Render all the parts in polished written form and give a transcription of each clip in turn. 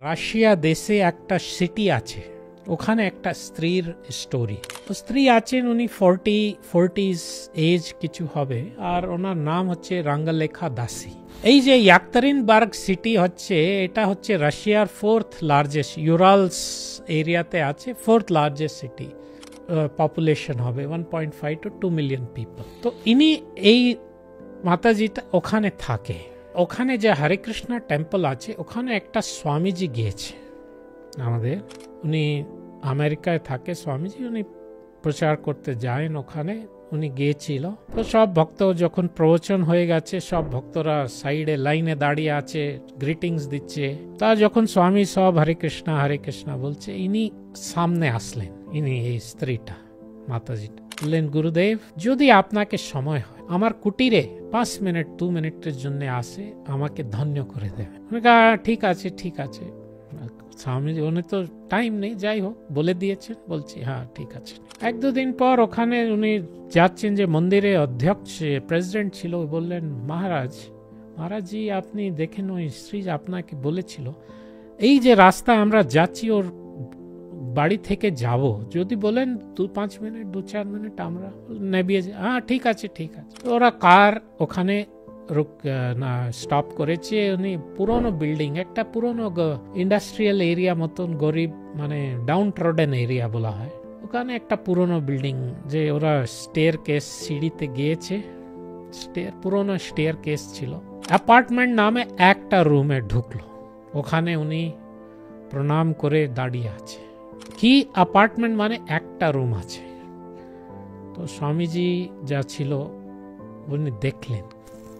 Russia দেশে একটা city আছে, ওখানে একটা স্ত্রীর স্টোরি। স্ত্রী আছেন, উনি 40s এজ কিছু হবে, আর ওনার নাম হচ্ছে রাঙ্গালেখা দাসী। এই যে ইয়াকতারিনবার্গ সিটি হচ্ছে, এটা হচ্ছে রাশিয়ার 4th লার্জেস্ট, ইউরালস এরিয়াতে আছে 4th লার্জেস্ট সিটি। পপুলেশন হবে 1.5 to 2 মিলিয়ন পিপল। তো ইনি এই মাতাজিটা ওখানে থাকে। ওখানে যে হরে কৃষ্ণ টেম্পল আছে, ওখানে একটা স্বামীজি গিয়েছে আমাদের, উনি আমেরিকায় থাকে স্বামীজি, উনি প্রচার করতে যান ওখানে, উনি গিয়েছিল। তো সব ভক্ত যখন প্রবচন হয়ে গেছে, সব ভক্তরা সাইডে লাইনে দাঁড়িয়ে আছে, গ্রিটিংস দিচ্ছে। তা যখন স্বামী সব হরে কৃষ্ণ বলছে, ইনি সামনে আসলেন, ইনি এই স্ত্রীটা মাতাজিটা বললেন, গুরুদেব যদি আপনাকে সময় হয় আমার কুটিরে 5 মিনিট 2 মিনিটের জন্য আসে, আমাকে ধন্য করে দেবে। ঠিক আছে ঠিক আছে। স্বামীজি উনি তো টাইম নেই, যাই হোক বলে দিয়েছেন, বলছি হ্যাঁ ঠিক আছে। 1-2 দিন পর ওখানে উনি যাচ্ছেন, যে মন্দিরে অধ্যক্ষ প্রেসিডেন্ট ছিল, বললেন, মহারাজজি আপনি দেখেন ওই স্ত্রী আপনাকে বলেছিল, এই যে রাস্তা আমরা যাচ্ছি ওর বাড়ি থেকে যাব, যদি বলেন 2-5 মিনিট 2-4 মিনিট আমরা নেবিয়ে যাই। হ্যাঁ ঠিক আছে ঠিক আছে। ওরা কার ওখানে স্টপ করেছে। উনি পুরনো বিল্ডিং, একটা পুরনো ইন্ডাস্ট্রিয়াল এরিয়া মতন, গরিব মানে ডাউন ট্রডেন এরিয়া বলা হয়, ওখানে একটা পুরনো বিল্ডিং, যে ওরা স্টেয়ার কেস সিঁড়িতে গিয়েছে, পুরনো স্টেয়ার কেস ছিল। অ্যাপার্টমেন্ট নামে একটা রুমে ঢুকলো, ওখানে উনি প্রণাম করে দাঁড়িয়ে আছে। কি অ্যাপার্টমেন্ট মানে একটা রুম আছে। তো স্বামীজি যা ছিল উনি দেখলেন,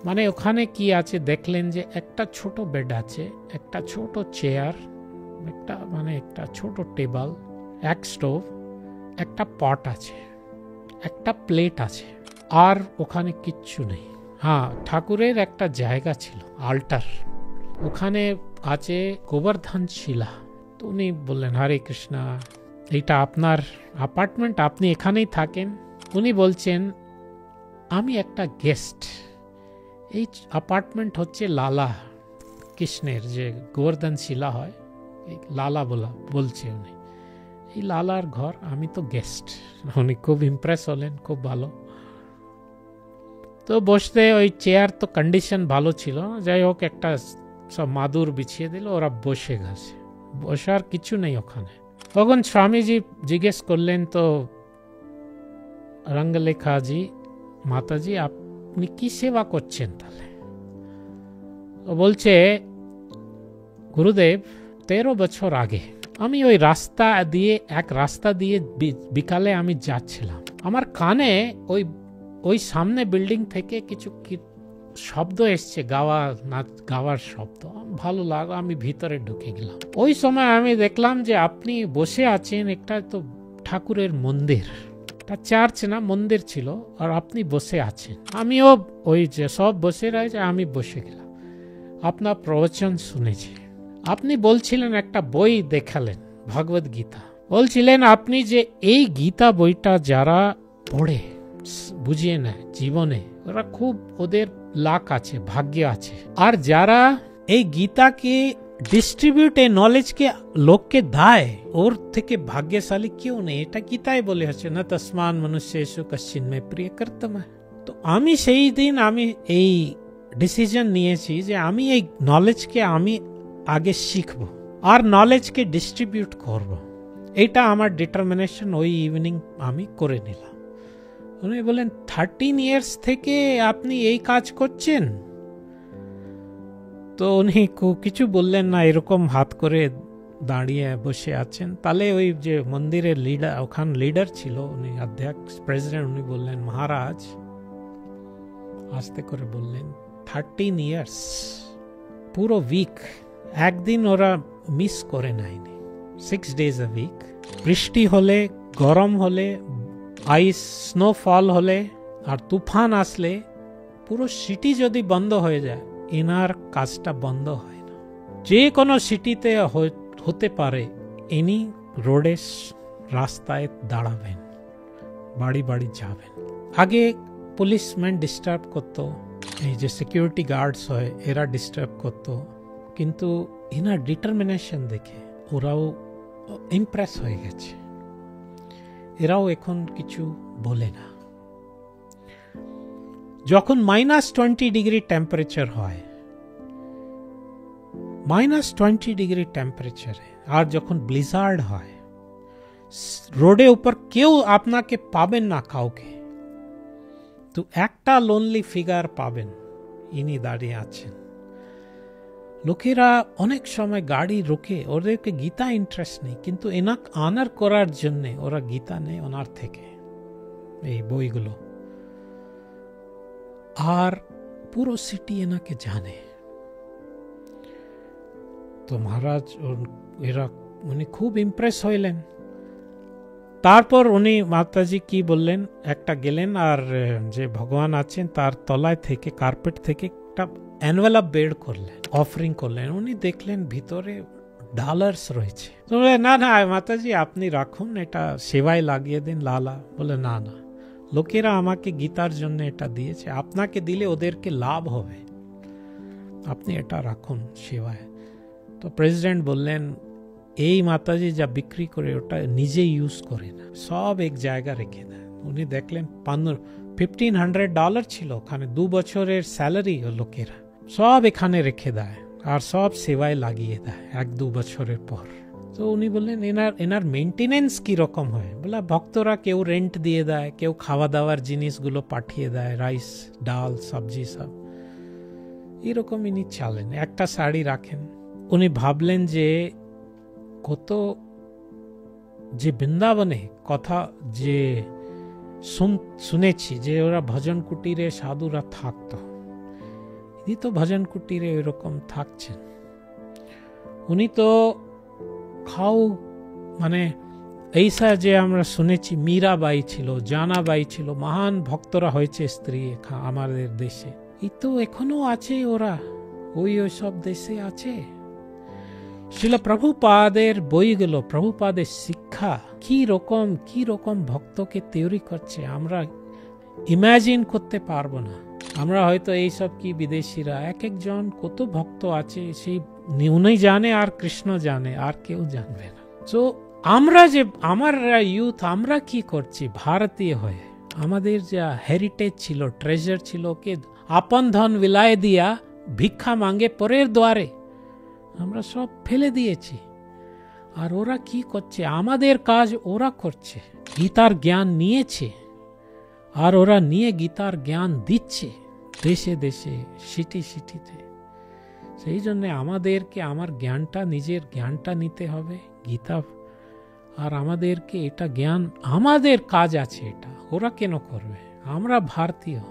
মানে ওখানে কি আছে দেখলেন, যে একটা ছোট বেড আছে, একটা ছোট চেয়ার, একটা ছোট টেবিল, এক স্টোভ, একটা পট আছে, একটা প্লেট আছে, আর ওখানে কিচ্ছু নেই। হ্যাঁ, ঠাকুরের একটা জায়গা ছিল, আল্টার, ওখানে আছে গোবর্ধন শিলা। তো উনি বললেন, হরে কৃষ্ণ, এইটা আপনার অ্যাপার্টমেন্ট, আপনি এখানেই থাকেন? উনি বলছেন, আমি একটা গেস্ট, এই অ্যাপার্টমেন্ট হচ্ছে লালা কৃষ্ণের, যে গোবর্ধন শিলা হয়, এই লালা বলছে উনি, এই লালার ঘর, আমি তো গেস্ট। উনি খুব ইমপ্রেস হলেন, খুব ভালো। তো বসতে, ওই চেয়ার তো কন্ডিশন ভালো ছিল, যাই হোক একটা সব মাদুর বিছিয়ে দিল, ওরা বসে গেছে, বসার কিছু নেই ওখানে। তখন স্বামীজি জিজ্ঞেস করলেন, তো রঙ্গলেখাজি মাতাজি আপনি কি সেবা করছেন তাহলে? বলছে, গুরুদেব 13 বছর আগে আমি ওই রাস্তা দিয়ে বিকালে আমি যাচ্ছিলাম, আমার কানে ওই সামনে বিল্ডিং থেকে কিছু শব্দ এসছে, গাওয়ার শব্দ, ভালো লাগলো, আমি ভিতরে ঢুকে গেলাম। ওই সময় আমি দেখলাম যে আপনি বসে আছেন, একটা তো ঠাকুরের মন্দির, তা চার্চ না মন্দির ছিল, আর আপনি বসে আছেন। আমিও ওই যে সব বসে রয়েছে, আমি বসে গেলাম, আপনার প্রবচন শুনেছি। আপনি বলছিলেন, একটা বই দেখালেন, ভগবদ গীতা, বলছিলেন আপনি যে এই গীতা বইটা যারা পড়ে বুঝিয়ে নেয় জীবনে, ওরা খুব, ওদের লাক আছে, ভাগ্য আছে। আর যারা এই গীতাকে ডিস্ট্রিবিউট, এই নলেজকে লোককে দেয়, ওর থেকে ভাগ্যশালী কেউ নেই। এটা গীতায় বলে আছে, না তস্মান মনুষ্যেষু কশ্চিন্মে প্রিয় কর্তম। তো আমি সেই দিন এই ডিসিশন নিয়েছি যে আমি এই নলেজকে আমি আগে শিখব, আর নলেজকে ডিস্ট্রিবিউট করব। এটা আমার ডিটারমিনেশন। ওই ইভিনিং আমি করে নিলাম। উনি বলেন, 13 ইয়ার্স থেকে আপনি এই কাজ করছেন? তো উনি কিছু বললেন না, এরকম হাত করে দাঁড়িয়ে বসে আছেন। তাহলে ওই যে মন্দিরের লিডার ছিল, উনি অধ্যক্ষ প্রেসিডেন্ট, উনি বললেন, মহারাজ, আস্তে করে বললেন, 13 ইয়ার্স, পুরো উইক, একদিন ওরা মিস করে নাইনি, 6 days a week। বৃষ্টি হলে, গরম হলে, স্নোফল হলে, আর তুফান আসলে, পুরো সিটি যদি বন্ধ হয়ে যায়, এনার কাজটা বন্ধ হয় না। যে কোনো সিটিতে হতে পারে, ইনি রোডে রাস্তায় দাঁড়াবেন, বাড়ি বাড়ি যাবেন। আগে পুলিশম্যান ডিস্টার্ব করতো, এই যে সিকিউরিটি গার্ডস হয়, এরা ডিস্টার্ব করতো, কিন্তু এনার ডিটারমিনেশন দেখে ওরাও ইমপ্রেস হয়ে গেছে, এরাও এখন কিছু বলে না। যখন -20 টেম্পারেচার হয়, -20 টেম্পারেচারে, আর যখন ব্লিজার্ড হয়, রোডে উপর কেউ আপনাকে পাবেন না কাউকে, তো একটা লোনলি ফিগার পাবেন, ইনি দাঁড়িয়ে আছেন। লোকেরা অনেক সময় গাড়ি রোকে, ওদেরকে গীতা ইন্টারেস্ট নেই, কিন্তু এনাকে অনার করার জন্য ওরা গীতা নেয় ওনার থেকে, এই বইগুলো। আর পুরো সিটি এনাকে জানে। তো মহারাজ উনি খুব ইমপ্রেস হইলেন। তারপর উনি মাতাজি কি বললেন, একটা গেলেন আর যে ভগবান আছেন তার তলায় থেকে, কার্পেট থেকে একটা এনভেলপ বের করলেন, অফারিং করলেন। উনি দেখলেন ভিতরে ডলার্স রয়েছে। তো বলে, না না মাতাজি আপনি রাখুন, এটা সেবায় লাগিয়ে দিন লালা। বলে, না না, লোকেরা আমাকে গীতার জন্য এটা দিয়েছে, আপনাকে দিলে ওদেরকে লাভ হবে, আপনি এটা রাখুন সেবায়। তো প্রেসিডেন্ট বললেন, এই মাতাজি যা বিক্রি করে ওটা নিজে ইউজ করে না, সব এক জায়গা রেখে দেয়। উনি দেখলেন $1,500 ছিল ওখানে, 2 বছরের স্যালারি লোকেরা সব এখানে রেখে দেয় আর সব সেবায় লাগিয়ে দেয় 1-2 বছরের পর। তো উনি বললেন, এনার মেনটেনেন্স কিরকম হয়? বলে, ভক্তরা কেউ রেন্ট দিয়ে দেয়, কেউ খাওয়া দাওয়ার জিনিসগুলো পাঠিয়ে দেয়, রাইস ডাল সবজি সব এরকম ইনি চালেন। একটা শাড়ি রাখেন। উনি ভাবলেন যে কত যে বৃন্দাবনে কথা যে শুনেছি যে ওরা ভজন কুটিরে সাধুরা থাকতো, ইনি তো ভজন কুটিরে এরকম থাকছেন। উনি তো মানে এইসা যে আমরা শুনেছি মীরাবাই ছিল, জানাবাই ছিল, মহান ভক্তরা হয়েছে স্ত্রী আমাদের দেশে, এই তো এখনো আছে, ওরা ওই সব দেশে আছে। শিল প্রভুপাদের বইগুলো, প্রভুপাদের শিক্ষা কি রকম ভক্তকে তৈরি করছে আমরা ইমাজিন করতে পারবো না। আমরা হয়তো এইসব কি বিদেশিরা, এক একজন কত ভক্ত আছে সেই উনি জানে আর কৃষ্ণ জানে, আর কেউ জানবে না। তো আমরা যে আমার ইউথ, আমরা কি করছি ভারতীয় হয়ে? আমাদের যা হেরিটেজ ছিল, ট্রেজার ছিল, কে আপন ধন বিলায় দিয়া ভিক্ষা মাঙ্গে পরের দ্বারে, আমরা সব ফেলে দিয়েছি। আর ওরা কি করছে? আমাদের কাজ ওরা করছে। গীতার জ্ঞান নিয়েছে আর ওরা নিয়ে গীতার জ্ঞান দিচ্ছে দেশে দেশে, সিটিতে। সেই জন্য আমাদেরকে আমার জ্ঞানটা, নিজের জ্ঞানটা নিতে হবে গীতা, আর আমাদেরকে এটা জ্ঞান, আমাদের কাজ আছে এটা, ওরা কেন করবে? আমরা ভারতীয়,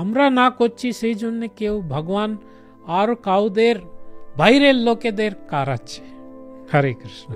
আমরা না করছি, সেই জন্য কেউ ভগবান আর কাউদের বাইরের লোকেদের কারাচ্ছে। হরে কৃষ্ণ।